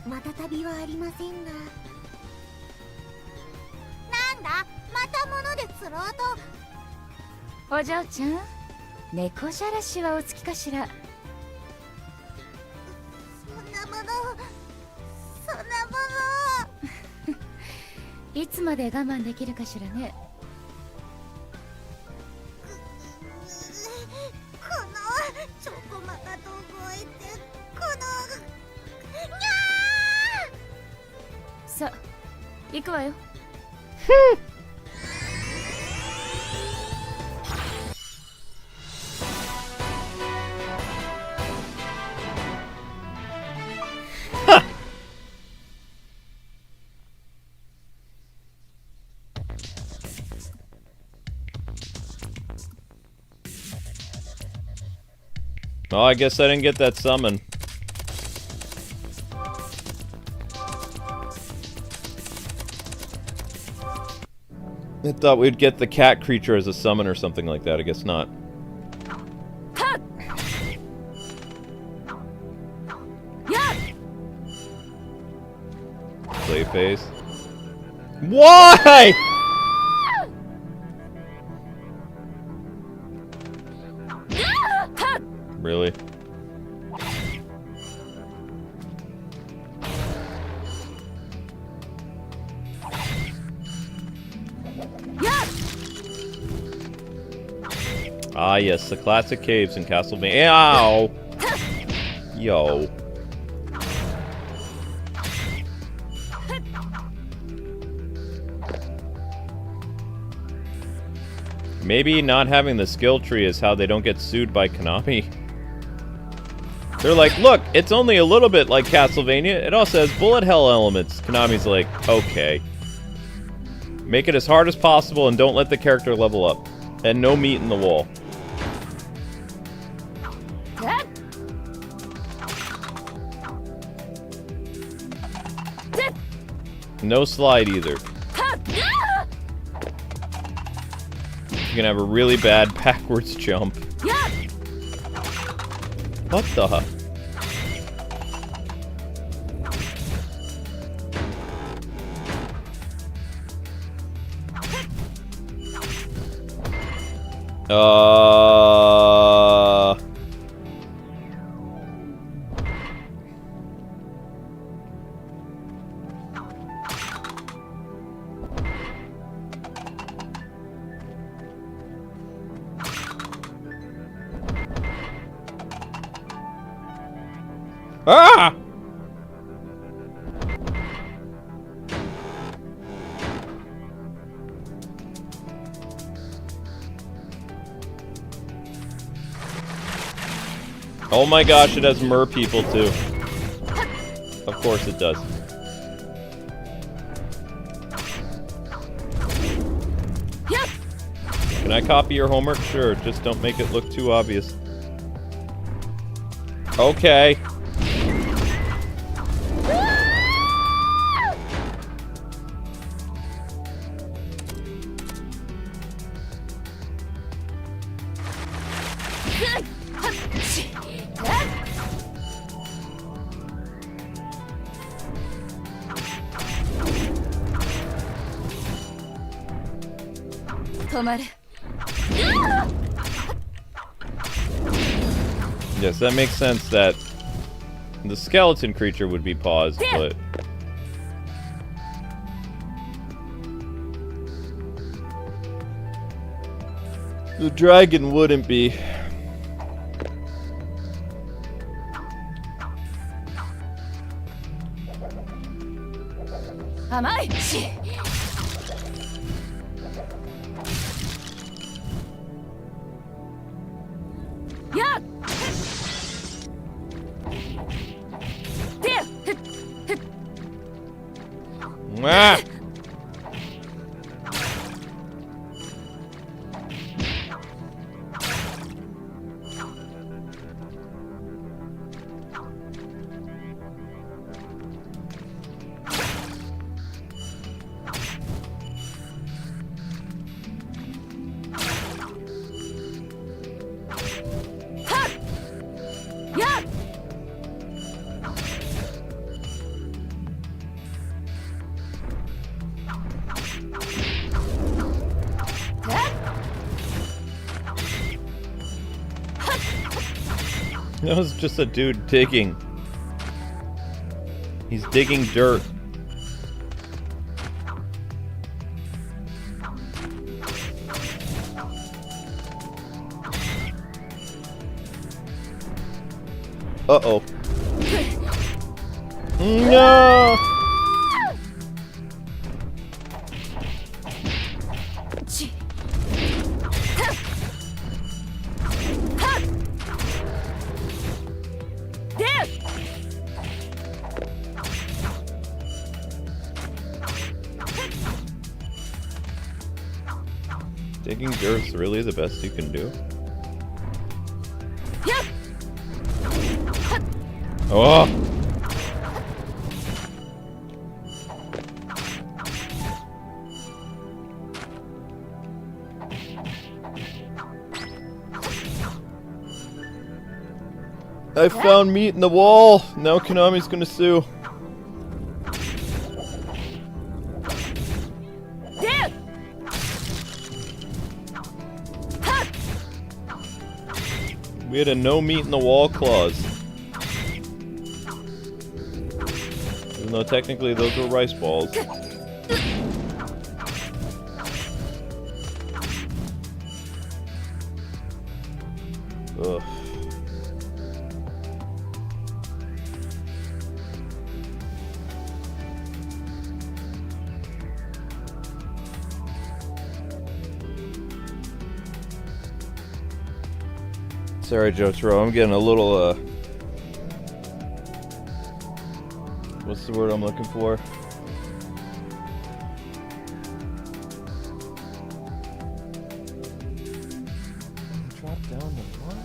また旅はありませんが。なんだ、また物で釣ろうと。お嬢ちゃん、猫じゃらしはお好きかしら。そんなもの、そんなもの。いつまで我慢できるかしらね。このチョコマカと動いて、このにゃー。さあ、行くわよ。Oh, I guess I didn't get that summon. I thought we'd get the cat creature as a summon or something like that. I guess not. Play phase. Why? Really? Ah, yes, the classic caves in Castlevania. Ow! Yo. Maybe not having the skill tree is how they don't get sued by Konami. They're like, look, it's only a little bit like Castlevania. It also has bullet hell elements. Konami's like, okay. Make it as hard as possible and don't let the character level up. And no meat in the wall. No slide either. You can have a really bad backwards jump. What the? Ah! Oh my gosh, it has mer people too. Of course it does. Can I copy your homework? Sure, just don't make it look too obvious. Okay. 止まれ。 Yes, that makes sense that the skeleton creature would be paused, but the dragon wouldn't be. Amai. Yeah. Ah! Yeah. That was just a dude digging. He's digging dirt. Uh-oh. No! Digging dirt's really the best you can do? Oh! I found meat in the wall! Now Konami's gonna sue. We had a no meat in the wall clause. Even though technically those were rice balls. Ugh. Sorry, Jotaro, I'm getting a little, what's the word I'm looking for? Drop down the what?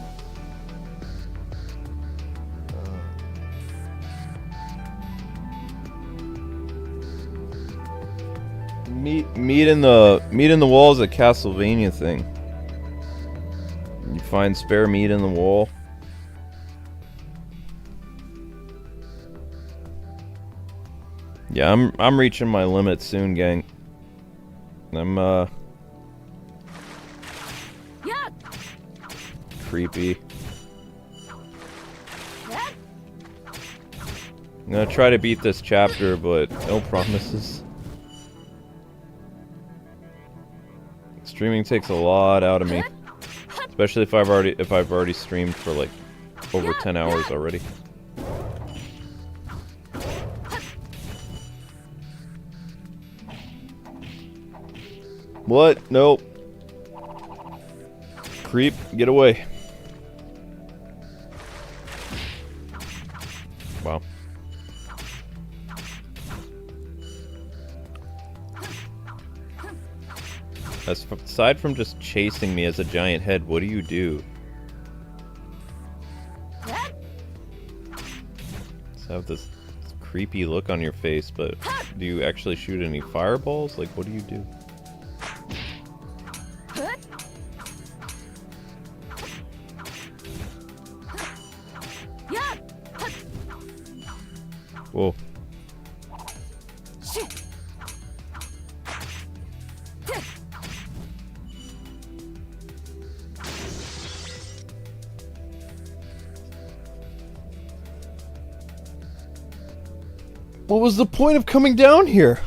Meat in the wall is a Castlevania thing. You find spare meat in the wall. Yeah, I'm reaching my limit soon, gang. I'm creepy. I'm gonna try to beat this chapter, but no promises. Streaming takes a lot out of me. Especially if I've already streamed for like over 10 hours already. What? Nope. Creep, get away. Wow. Aside from just chasing me as a giant head, what do you do? Just have this creepy look on your face, but do you actually shoot any fireballs? Like, what do you do? Whoa. What was the point of coming down here?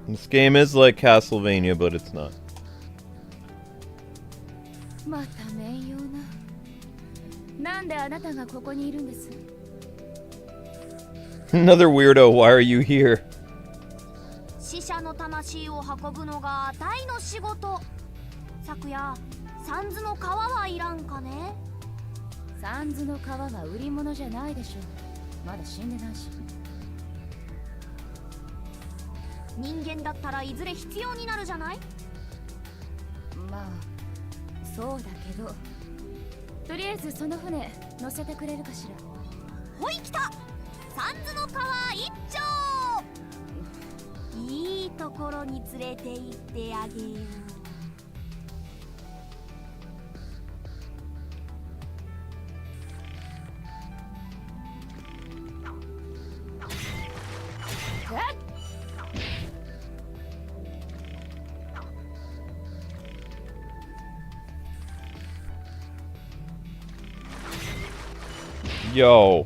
This game is like Castlevania, but it's not. また面用な。なんであなたがここにいるんです？ Another weirdo, why are you here? 死者の魂を運ぶのが大の仕事。昨夜、サンズの皮はいらんかね。サンズの皮は売り物じゃないでしょ。まだ死んでないし。人間だったらいずれ必要になるじゃない？まあ、そうだけど。とりあえずその船乗せてくれるかしら。ほい来た！サンズの皮一丁！いいところに連れて行ってあげよう。Yo.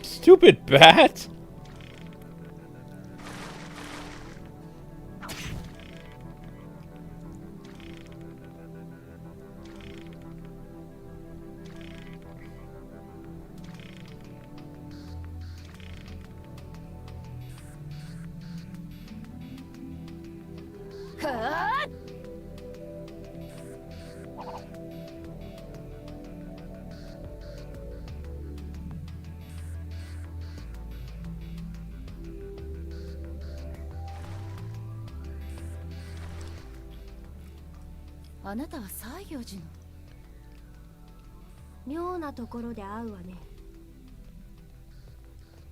Stupid bat! Ah. あなたは西行寺の。妙なところで会うわね。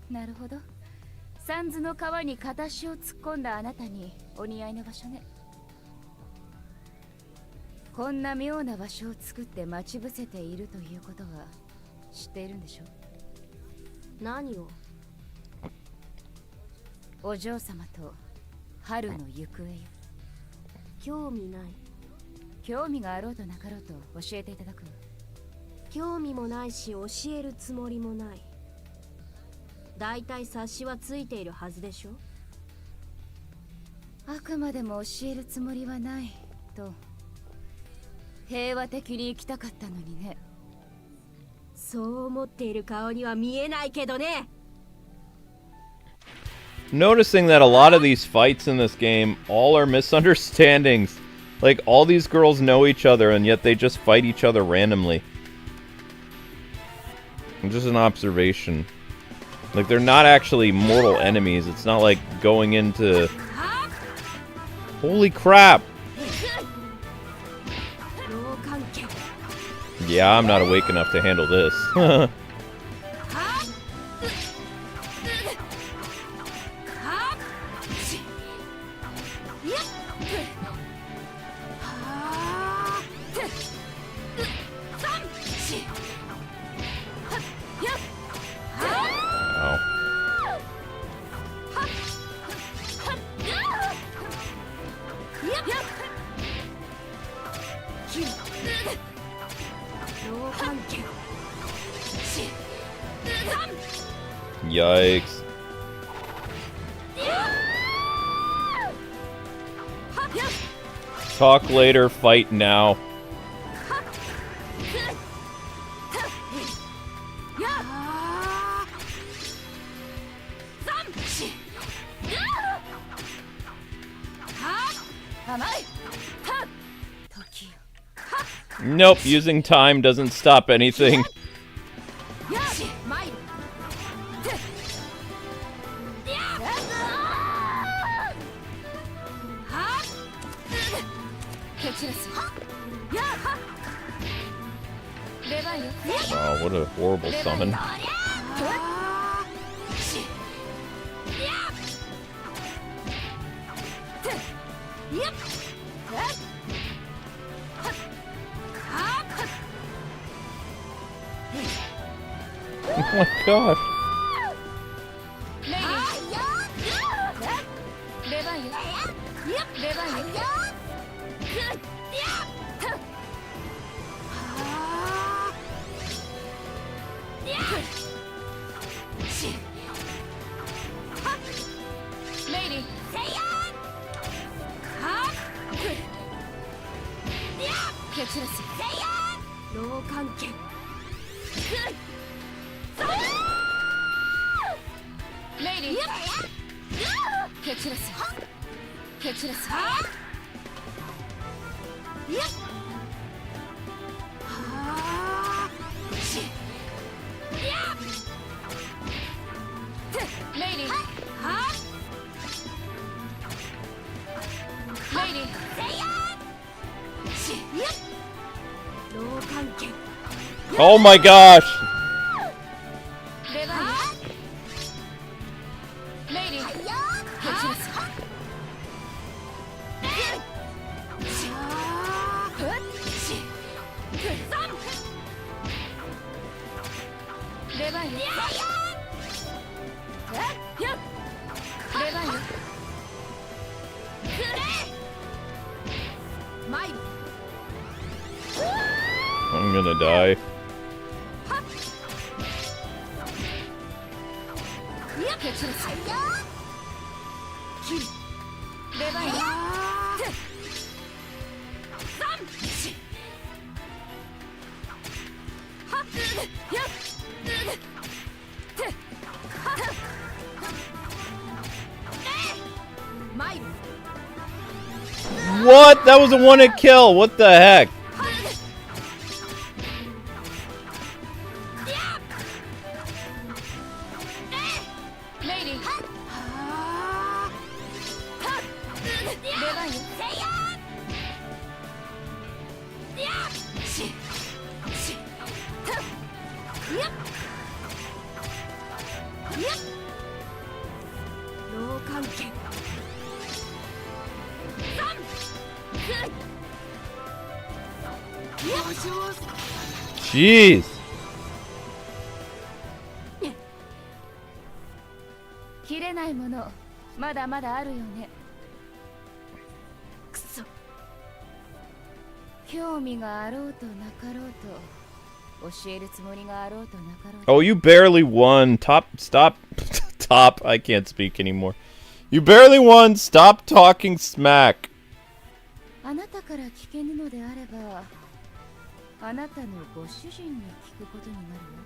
なるほど。サンズの川に片足を突っ込んだあなたにお似合いの場所ね。こんな妙な場所を作って待ち伏せているということは知っているんでしょ？何を？お嬢様と春の行方よ。興味ない。興味があろうとなかろうと教えていただく。興味もないし教えるつもりもない。だいたい察しはついているはずでしょ。あくまでも教えるつもりはないと平和的に生きたかったのにね。そう思っている顔には見えないけどね。Noticing that a lot of these fights in this game all are misunderstandings. Like, all these girls know each other, and yet they just fight each other randomly. Just an observation. Like, they're not actually mortal enemies. It's not like going into... Holy crap! Yeah, I'm not awake enough to handle this. Yikes. Talk later, fight now. Nope, using time doesn't stop anything. Wow, what a horrible summon. Oh my gosh. Oh my gosh! I'm gonna die. What? That was a one-hit kill. What the heck? Jeez. 切れないものまだまだあるよね。くそ。興味があろうとなかろうと教えるつもりがあろうとなかろうと。 Oh, you barely won. Stop. Top. I can't speak anymore. You barely won. Stop talking smack. あなたから聞けぬのであれば、あなたのご主人に聞くことになるわ。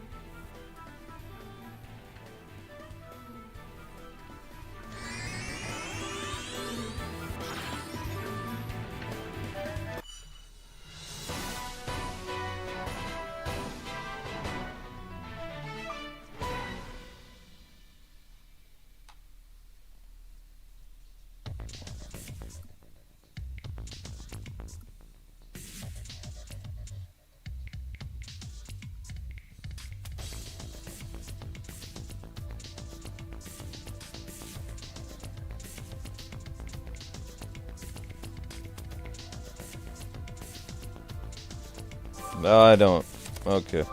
No, I don't. Okay. こ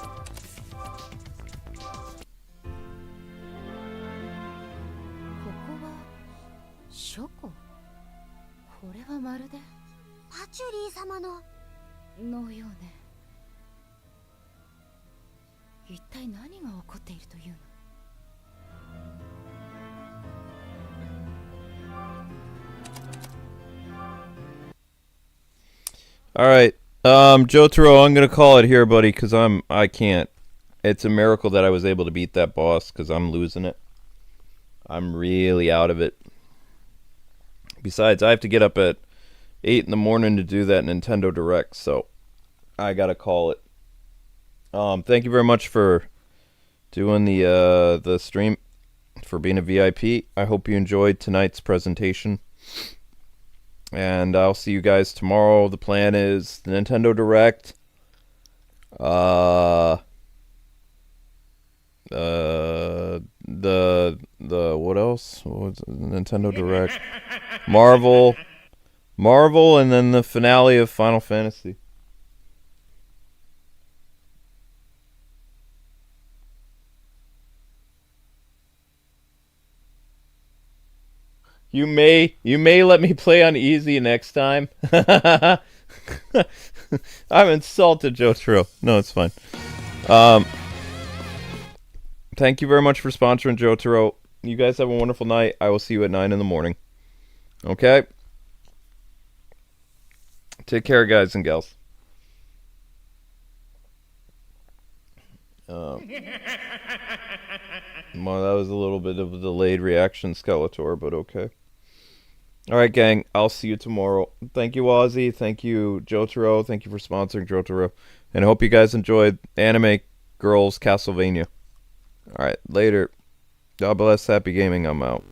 こは書庫。これはまるでパチュリー様ののようね。一体何が起こっているというの？ All right. Jotaro, I'm gonna call it here, buddy, because I can't. It's a miracle that I was able to beat that boss, because I'm losing it. I'm really out of it. Besides, I have to get up at 8 in the morning to do that Nintendo Direct, so I gotta call it. Thank you very much for doing the stream, for being a VIP. I hope you enjoyed tonight's presentation. And I'll see you guys tomorrow. The plan is the Nintendo Direct. The what else? What was it? Nintendo Direct. Marvel, and then the finale of Final Fantasy. You may let me play on easy next time. I'm insulted, Jotaro. No, it's fine. Thank you very much for sponsoring, Jotaro. You guys have a wonderful night. I will see you at 9 in the morning. Okay? Take care, guys and gals. Well, that was a little bit of a delayed reaction, Skeletor, but okay. Alright, gang. I'll see you tomorrow. Thank you, Ozzy. Thank you, Jotaro. Thank you for sponsoring, Jotaro. And I hope you guys enjoyed Anime Girls Castlevania. Alright, later. God bless. Happy gaming. I'm out.